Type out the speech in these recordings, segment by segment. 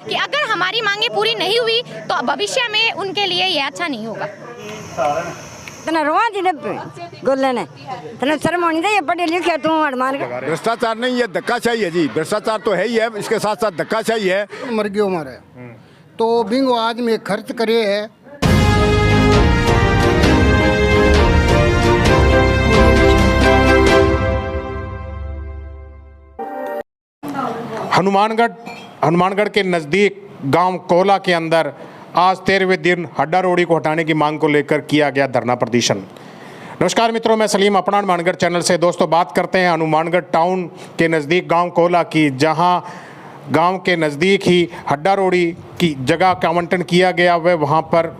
कि अगर हमारी मांगे पूरी नहीं हुई तो भविष्य में उनके लिए ये अच्छा नहीं होगा। तना रोआ जी ने गोले ने तना शर्म होनी चाहिए, पढ़े लिखे तू अडमान के। भ्रष्टाचार नहीं है, धक्काशाही है जी। भ्रष्टाचार तो है ही है, इसके साथ साथ धक्काशाही है। मर गयो हमारे तो बिंगो आज में खर्च करे है। हनुमानगढ़ के नज़दीक गांव कोला के अंदर आज 13वें दिन हड्डा रोड़ी को हटाने की मांग को लेकर किया गया धरना प्रदर्शन। नमस्कार मित्रों, मैं सलीम अपना हनुमानगढ़ चैनल से। दोस्तों, बात करते हैं हनुमानगढ़ टाउन के नज़दीक गांव कोला की, जहां गांव के नज़दीक ही हड्डा रोड़ी की जगह का आवंटन किया गया। वहाँ पर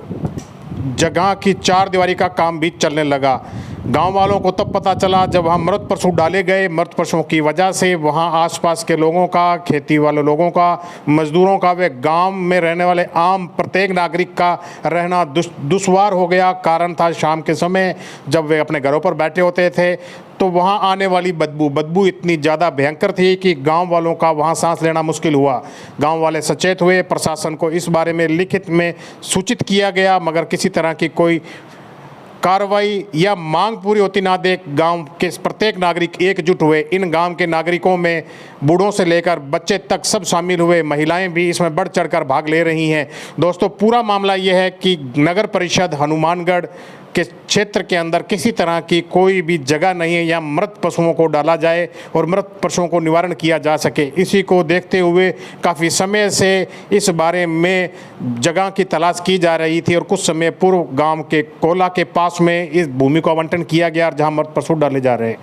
जगह की 4 दीवारी का काम भी चलने लगा। गांव वालों को तब पता चला जब वहाँ मृत पशु डाले गए। मृत पशुओं की वजह से वहाँ आसपास के लोगों का, खेती वाले लोगों का, मजदूरों का, वे गांव में रहने वाले आम प्रत्येक नागरिक का रहना दुश्वार हो गया। कारण था शाम के समय जब वे अपने घरों पर बैठे होते थे तो वहाँ आने वाली बदबू इतनी ज़्यादा भयंकर थी कि गांव वालों का वहाँ सांस लेना मुश्किल हुआ। गांव वाले सचेत हुए, प्रशासन को इस बारे में लिखित में सूचित किया गया, मगर किसी तरह की कोई कार्रवाई या मांग पूरी होती ना देख गांव के प्रत्येक नागरिक एकजुट हुए। इन गांव के नागरिकों में बूढ़ों से लेकर बच्चे तक सब शामिल हुए। महिलाएं भी इसमें बढ़ चढ़कर भाग ले रही हैं। दोस्तों, पूरा मामला यह है कि नगर परिषद हनुमानगढ़ के क्षेत्र के अंदर किसी तरह की कोई भी जगह नहीं है या मृत पशुओं को डाला जाए और मृत पशुओं को निवारण किया जा सके। इसी को देखते हुए काफ़ी समय से इस बारे में जगह की तलाश की जा रही थी और कुछ समय पूर्व गांव के कोला के पास में इस भूमि को आवंटन किया गया जहां मृत पशु डाले जा रहे हैं।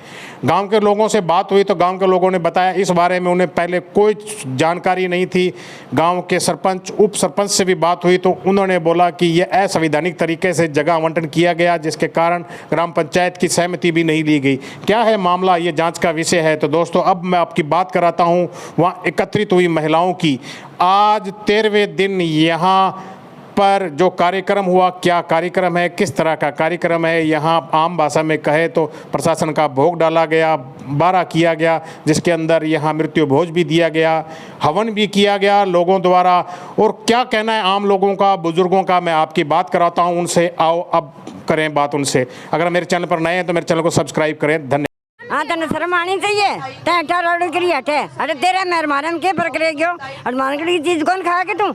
गांव के लोगों से बात हुई तो गांव के लोगों ने बताया इस बारे में उन्हें पहले कोई जानकारी नहीं थी। गाँव के सरपंच, उप सरपंच से भी बात हुई तो उन्होंने बोला कि यह असंवैधानिक तरीके से जगह आवंटन किया गया, जिसके कारण ग्राम पंचायत की सहमति भी नहीं ली गई। क्या है मामला, ये जांच का विषय है। तो दोस्तों, अब मैं आपकी बात कराता हूं वहां एकत्रित हुई महिलाओं की। आज 13वें दिन यहाँ पर जो कार्यक्रम हुआ, क्या कार्यक्रम है, किस तरह का कार्यक्रम है। यहाँ आम भाषा में कहे तो प्रशासन का भोग डाला गया, बारह किया गया, जिसके अंदर यहाँ मृत्यु भोज भी दिया गया, हवन भी किया गया लोगों द्वारा। और क्या कहना है आम लोगों का, बुजुर्गों का, मैं आपकी बात कराता हूँ उनसे। आओ अब करें बात उनसे। अगर मेरे चैनल पर नए हैं तो मेरे चैनल को सब्सक्राइब करें। धन्यवाद। हाँ, तेने शर्म आनी चाहिए। तैं रोड करी हटे, अरे तेरे मेहरबान के फर्क रह गयो। हनुमानगढ़ की चीज कौन खाया के तू?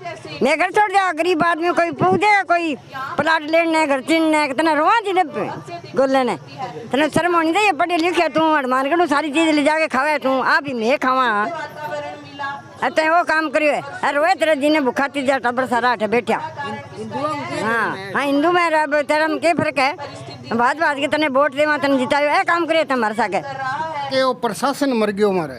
मैं घर छोड़ जा, गरीब आदमी कोई पूछेगा, कोई प्लाट लेने घर चीनने, तेने रोआ जी ने गोले ने। तेने शर्म होनी चाहिए, पढ़े लिखे तू हनुमानगढ़ सारी चीज ले जाके खावे तू। आप ही मैं खावा अतः वो काम करियो। अरे रोए तेरे जी ने भूखा तीजा टबर सारा हटे बैठा। हाँ हाँ, हिंदू में तेरा में क्या फर्क है? बात के तने वोट देवा, तने जितायो, ए काम करे तुम्हारे सागे के वो प्रशासन मर गयो हमारे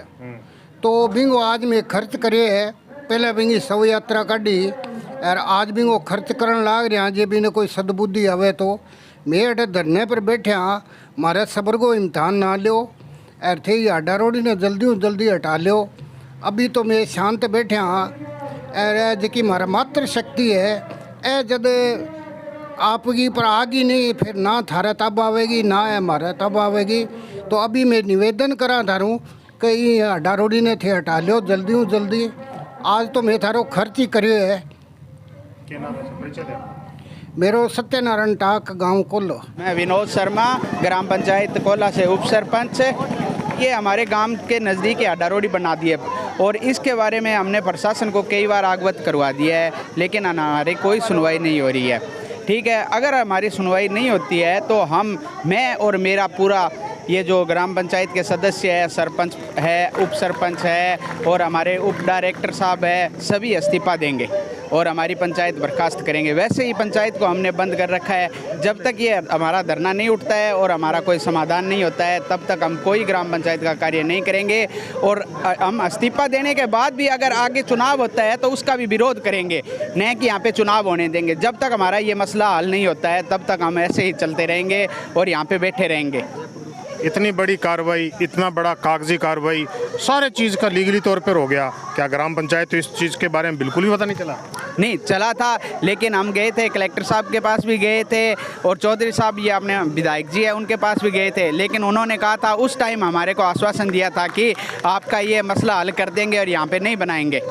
तो बिंगो आज में खर्च करे है। पहले बिंगी शव यात्रा काढ़ी और आज बिंगो खर्च करन लाग रहा। जे भी ने कोई सदबुद्धि आवे तो मैं अटे धरने पर बैठे हाँ, मारे सबर को इम्तहान ना लियो और थे हड्डा रोड़ी ने जल्दी हटा लियो। अभी तो मैं शांत बैठे हाँ और जी मारा मात्र शक्ति है ए जद आपकी पर आगी नहीं, फिर ना थारा तब आवेगी ना हमारा तब आवेगी। तो अभी मैं निवेदन करा थारूँ कि हड्डा रोड़ी ने थे हटा लियो जल्दी। आज तो मैं थारो खर्च ही करियो है। मेरो सत्यनारायण टाक, गांव कोलो। मैं विनोद शर्मा, ग्राम पंचायत कोला से उप सरपंच। ये हमारे गांव के नज़दीक हड्डा रोड़ी बना दी है और इसके बारे में हमने प्रशासन को कई बार अवगत करवा दिया है, लेकिन हमारी कोई सुनवाई नहीं हो रही है। ठीक है, अगर हमारी सुनवाई नहीं होती है तो मैं और मेरा पूरा ये जो ग्राम पंचायत के सदस्य है, सरपंच है, उप सरपंच है और हमारे उप डायरेक्टर साहब है, सभी इस्तीफा देंगे और हमारी पंचायत बर्खास्त करेंगे। वैसे ही पंचायत को हमने बंद कर रखा है। जब तक ये हमारा धरना नहीं उठता है और हमारा कोई समाधान नहीं होता है तब तक हम कोई ग्राम पंचायत का कार्य नहीं करेंगे। और हम इस्तीफा देने के बाद भी अगर आगे चुनाव होता है तो उसका भी विरोध करेंगे, न कि यहाँ पे चुनाव होने देंगे। जब तक हमारा ये मसला हल नहीं होता है तब तक हम ऐसे ही चलते रहेंगे और यहाँ पे बैठे रहेंगे। इतनी बड़ी कार्रवाई, इतना बड़ा कागजी कार्रवाई, सारे चीज़ का लीगली तौर पर हो गया। क्या ग्राम पंचायत तो इस चीज़ के बारे में बिल्कुल भी पता नहीं चला? नहीं चला था, लेकिन हम गए थे, कलेक्टर साहब के पास भी गए थे और चौधरी साहब ये अपने विधायक जी है उनके पास भी गए थे। लेकिन उन्होंने कहा था उस टाइम हमारे को आश्वासन दिया था कि आपका ये मसला हल कर देंगे और यहाँ पे नहीं बनाएंगे।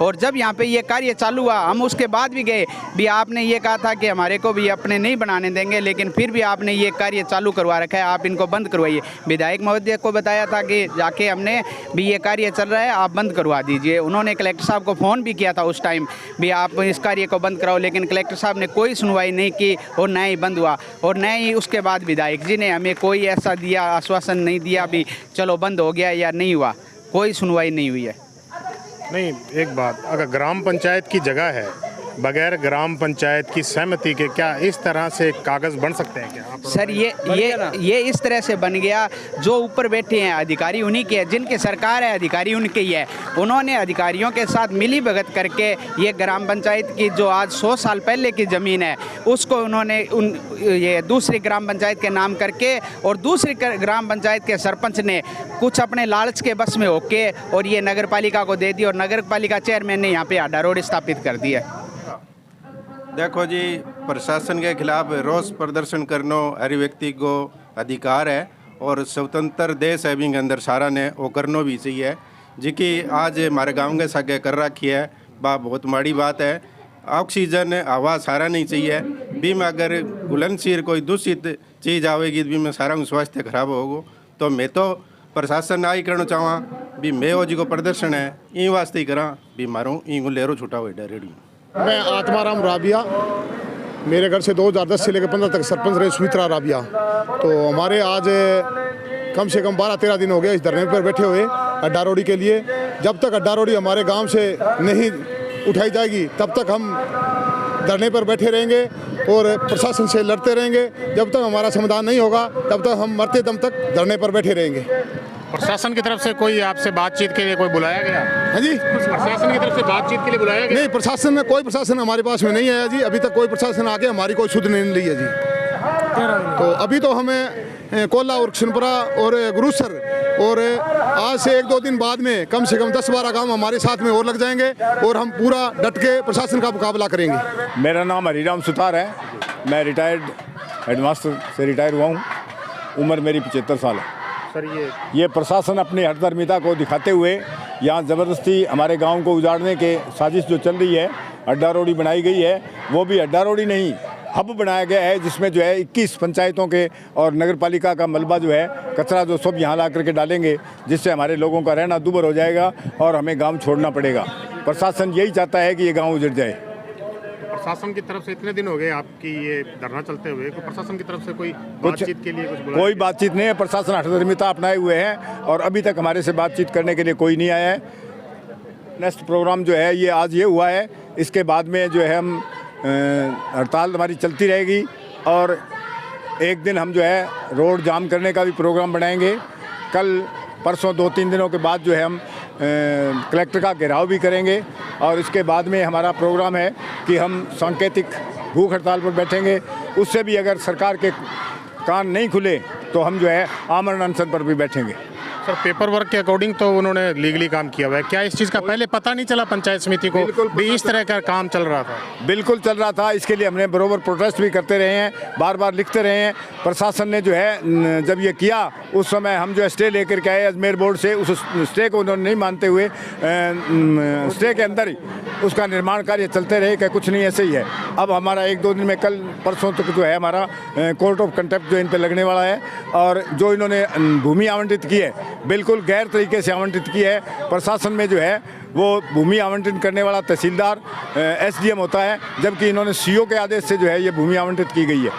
और जब यहाँ पे ये कार्य चालू हुआ हम उसके बाद भी गए भी, आपने ये कहा था कि हमारे को भी अपने नहीं बनाने देंगे, लेकिन फिर भी आपने ये कार्य चालू करवा रखा है, आप इनको बंद करवाइए। विधायक महोदय को बताया था कि जाके हमने भी ये कार्य चल रहा है, आप बंद करवा दीजिए। उन्होंने कलेक्टर साहब को फ़ोन भी किया था उस टाइम भी, आप इस कार्य को बंद कराओ, लेकिन कलेक्टर साहब ने कोई सुनवाई नहीं की और न ही बंद हुआ। और न ही उसके बाद विधायक जी ने हमें कोई ऐसा दिया आश्वासन नहीं दिया भी चलो बंद हो गया या नहीं हुआ, कोई सुनवाई नहीं हुई है। नहीं, एक बात, अगर ग्राम पंचायत की जगह है, बगैर ग्राम पंचायत की सहमति के क्या इस तरह से कागज बन सकते हैं क्या? सर ये इस तरह से बन गया, जो ऊपर बैठे हैं अधिकारी उन्हीं के हैं, जिनकी सरकार है अधिकारी उनके ही है। उन्होंने अधिकारियों के साथ मिली भगत करके ये ग्राम पंचायत की जो आज 100 साल पहले की ज़मीन है उसको उन्होंने ये दूसरी ग्राम पंचायत के नाम करके, और दूसरी ग्राम पंचायत के सरपंच ने कुछ अपने लालच के बस में होके और ये नगर पालिका को दे दी, और नगर पालिका चेयरमैन ने यहाँ पे आडा रोड स्थापित कर दिया। देखो जी, प्रशासन के खिलाफ रोष प्रदर्शन करना हर व्यक्ति को अधिकार है और स्वतंत्र देश है, भी अंदर सारा ने वो करना भी चाहिए। जी कि आज हमारे गांव के सागे कर रखी है, बहुत माड़ी बात है। ऑक्सीजन हवा सारा नहीं चाहिए, भी में अगर घुलनशील कोई दूषित चीज़ आवेगी भी में सारा स्वास्थ्य खराब होगा। तो मैं तो प्रशासन ना ही करना चाहवा भी, मैं वो जी को प्रदर्शन है ई वास्ते ही करा भी, मारूँ ई लेरो छुटा हुआ रेडी। मैं आत्माराम राबिया, मेरे घर से 2010 से लेकर 15 तक सरपंच रहे सुमित्रा राबिया। तो हमारे आज कम से कम 12-13 दिन हो गए इस धरने पर बैठे हुए अड्डा रोडी के लिए। जब तक अड्डा रोडी हमारे गांव से नहीं उठाई जाएगी तब तक हम धरने पर बैठे रहेंगे और प्रशासन से लड़ते रहेंगे। जब तक हमारा समाधान नहीं होगा तब तक हम मरते दम तक धरने पर बैठे रहेंगे। प्रशासन की तरफ से कोई आपसे बातचीत के लिए कोई बुलाया गया? हाँ जी, प्रशासन की तरफ से बातचीत के लिए बुलाया गया? नहीं, प्रशासन में कोई प्रशासन हमारे पास में नहीं आया जी। अभी तक कोई प्रशासन आके हमारी कोई सुध नहीं ली है जी। तो अभी तो हमें कोला और किशनपुरा और गुरुसर और आज से 1-2 दिन बाद में कम से कम 10-12 गांव हमारे साथ में और लग जाएंगे और हम पूरा डट के प्रशासन का मुकाबला करेंगे। मेरा नाम हरिराम सुतार है, मैं रिटायर्ड हेडमास्टर से रिटायर हुआ हूँ, उम्र मेरी 75 साल है। सर ये प्रशासन अपनी हठधर्मिता को दिखाते हुए यहाँ ज़बरदस्ती हमारे गांव को उजाड़ने के साजिश जो चल रही है, अड्डा रोडी बनाई गई है, वो भी अड्डा रोडी नहीं हब बनाया गया है, जिसमें जो है 21 पंचायतों के और नगर पालिका का मलबा जो है कचरा जो सब यहाँ ला करके डालेंगे, जिससे हमारे लोगों का रहना दूभर हो जाएगा और हमें गाँव छोड़ना पड़ेगा। प्रशासन यही चाहता है कि ये गाँव उजड़ जाए। प्रशासन की तरफ से इतने दिन हो गए आपकी ये धरना चलते हुए, तो प्रशासन की तरफ से कोई बातचीत के लिए कोई बातचीत नहीं है। प्रशासन हठधर्मिता अपनाए हुए हैं और अभी तक हमारे से बातचीत करने के लिए कोई नहीं आया है। नेक्स्ट प्रोग्राम जो है ये आज ये हुआ है, इसके बाद में जो है हम हड़ताल हमारी चलती रहेगी और एक दिन हम जो है रोड जाम करने का भी प्रोग्राम बनाएंगे। कल परसों 2-3 दिनों के बाद जो है हम कलेक्टर का घेराव भी करेंगे और इसके बाद में हमारा प्रोग्राम है कि हम सांकेतिक भूख हड़ताल पर बैठेंगे। उससे भी अगर सरकार के कान नहीं खुले तो हम जो है आमरण अनशन पर भी बैठेंगे। सर, पेपर वर्क के अकॉर्डिंग तो उन्होंने लीगली काम किया हुआ है, क्या इस चीज़ का पहले पता नहीं चला पंचायत समिति को भी इस तरह का काम चल रहा था? बिल्कुल चल रहा था, इसके लिए हमने बरोबर प्रोटेस्ट भी करते रहे हैं, बार बार लिखते रहे हैं। प्रशासन ने जो है जब ये किया उस समय हम जो है स्टे लेकर के आए अजमेर बोर्ड से, उस स्टे को उन्होंने नहीं मानते हुए स्टे के अंदर ही उसका निर्माण कार्य चलते रहे कि कुछ नहीं ऐसे ही है। अब हमारा 1-2 दिन में कल परसों तक जो है हमारा कोर्ट ऑफ कंटेम्प्ट जो इन पर लगने वाला है और जो इन्होंने भूमि आवंटित की है बिल्कुल गैर तरीके से आवंटित की है। प्रशासन में जो है वो भूमि आवंटन करने वाला तहसीलदार SDM होता है, जबकि इन्होंने CO के आदेश से जो है ये भूमि आवंटित की गई है।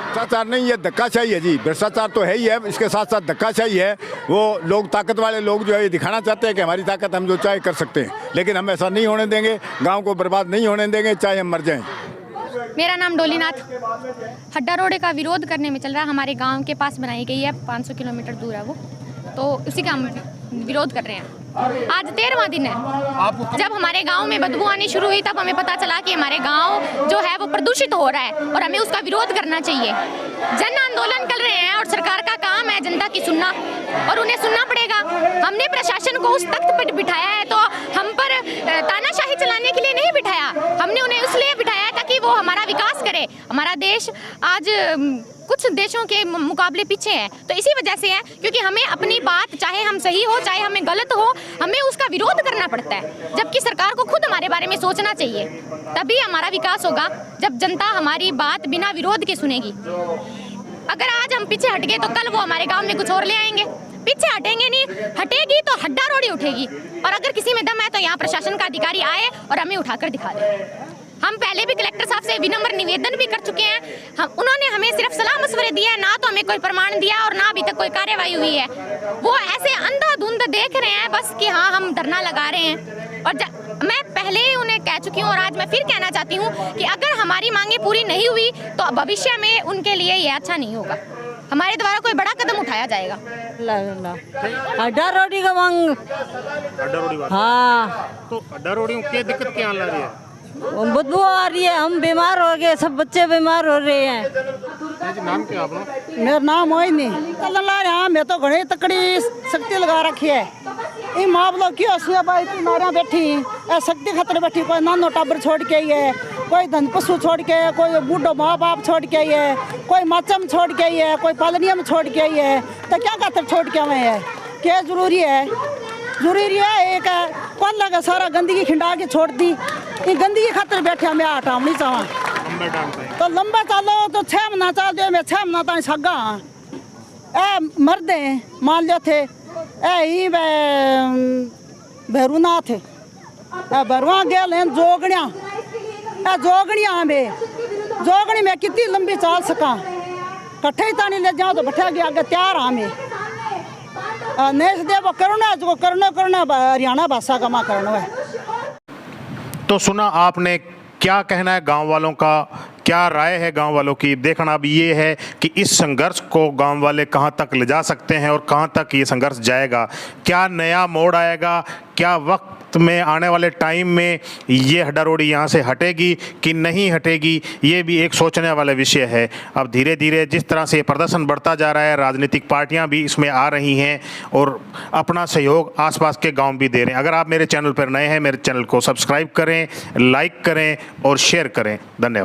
भ्रष्टाचार नहीं, ये धक्काशाही है जी। भ्रष्टाचार तो है ही है, इसके साथ साथ धक्काशाही है। वो लोग ताकत वाले लोग जो है ये दिखाना चाहते हैं कि हमारी ताकत हम जो चाहे कर सकते हैं, लेकिन हम ऐसा नहीं होने देंगे। गाँव को बर्बाद नहीं होने देंगे, चाहे हम मर जाएँ। मेरा नाम डोलीनाथ, हड्डा रोड का विरोध करने में चल रहा है। हमारे गांव के पास बनाई गई है, 500 किलोमीटर दूर है वो, तो उसी का हम विरोध कर रहे हैं। आज 13वां दिन है। जब हमारे गांव में बदबू आनी शुरू हुई तब हमें पता चला कि हमारे गांव जो है वो प्रदूषित हो रहा है और हमें उसका विरोध करना चाहिए। जन आंदोलन कर रहे हैं और सरकार का काम है जनता की सुनना और उन्हें सुनना पड़ेगा। हमने प्रशासन को उस तख्त पर बिठाया है तो हम पर तानाशाही चलाने के लिए नहीं बिठाया, हमने उन्हें इसलिए बिठाया ताकि वो हमारा विकास करे। हमारा देश आज कुछ देशों के मुकाबले पीछे है, तो इसी वजह से है क्योंकि हमें अपनी बात, चाहे हम सही हो चाहे हमें गलत हो, हमें उसका विरोध करना पड़ता है, जबकि सरकार को खुद हमारे बारे में सोचना चाहिए, तभी हमारा विकास होगा। जब जनता हमारी बात बिना विरोध के सुनेगी। अगर आज हम पीछे हट गए तो कल वो हमारे गांव में कुछ और ले आएंगे। पीछे हटेंगे नहीं, हटेगी तो हड्डा रोड़ी उठेगी। और अगर किसी में दम है तो यहाँ प्रशासन का अधिकारी आए और हमें उठाकर दिखा दे। हम पहले भी कलेक्टर साहब से विनम्र निवेदन भी कर चुके हैं। उन्होंने हमें सिर्फ सलाह मशवरे दिए हैं, ना तो हमें कोई प्रमाण दिया और ना अभी तक कोई कार्यवाही हुई है। वो ऐसे अंधाधुंध देख रहे हैं बस कि हाँ हम धरना लगा रहे हैं। और मैं पहले ही उन्हें कह चुकी हूँ और आज मैं फिर कहना चाहती हूँ कि अगर हमारी मांगे पूरी नहीं हुई तो भविष्य में उनके लिए ये अच्छा नहीं होगा। हमारे द्वारा कोई बड़ा कदम उठाया जाएगा। अड्डा रोटी का मांग। अड्डा रोड़ी बात। हाँ, तो अड्डा रोड़ी की दिक्कत क्या आ रही है? बदबू आ रही है, हम बीमार हो गए, सब बच्चे बीमार हो रहे हैं। नाम क्या आपका? मेरा नाम मोई नहीं कल ला रहा। मैं तो घड़ी तकड़ी शक्ति लगा रखी है। ये माँ बोलो क्यों सुबह भाई इतनी नारियाँ बैठी ए शक्ति खतरे बैठी। कोई नानो टाबर छोड़ के आई है, कोई धन पशु छोड़ के, कोई बूढ़ो माँ बाप छोड़ के आई है, कोई माचम छोड़ के आई है, कोई पालनिया में छोड़ के आई है। तो क्या खातर छोड़ के आए हैं? क्या जरूरी है? जरूरी है एक कौन लगा सारा गंदगी खिंडा के छोड़ दी। ये गंदगी खातर बैठे मैं हटाम नहीं चाहवा। तो लंबा चालो तो 6 महीना चाल दे। मैं 6 महीना तक सगा ए मरदे मान लियो थे ए ही भैरूनाथ भरवा गेल हैं जोगणिया जोगणिया में जोगणी में कितनी लंबी चाल सका। कट्ठे ही तानी ले जाओ तो बैठा गया आगे तैयार हमें नेश देव करना जो करना हरियाणा भाषा का माँ करना है। तो सुना आपने क्या कहना है गांव वालों का, क्या राय है गांव वालों की। देखना अब ये है कि इस संघर्ष को गांव वाले कहां तक ले जा सकते हैं और कहां तक ये संघर्ष जाएगा। क्या नया मोड़ आएगा, क्या वक्त में आने वाले टाइम में ये हड्डा रोड़ी यहाँ से हटेगी कि नहीं हटेगी, ये भी एक सोचने वाला विषय है। अब धीरे धीरे जिस तरह से प्रदर्शन बढ़ता जा रहा है, राजनीतिक पार्टियां भी इसमें आ रही हैं और अपना सहयोग आसपास के गांव भी दे रहे हैं। अगर आप मेरे चैनल पर नए हैं, मेरे चैनल को सब्सक्राइब करें, लाइक करें और शेयर करें। धन्यवाद।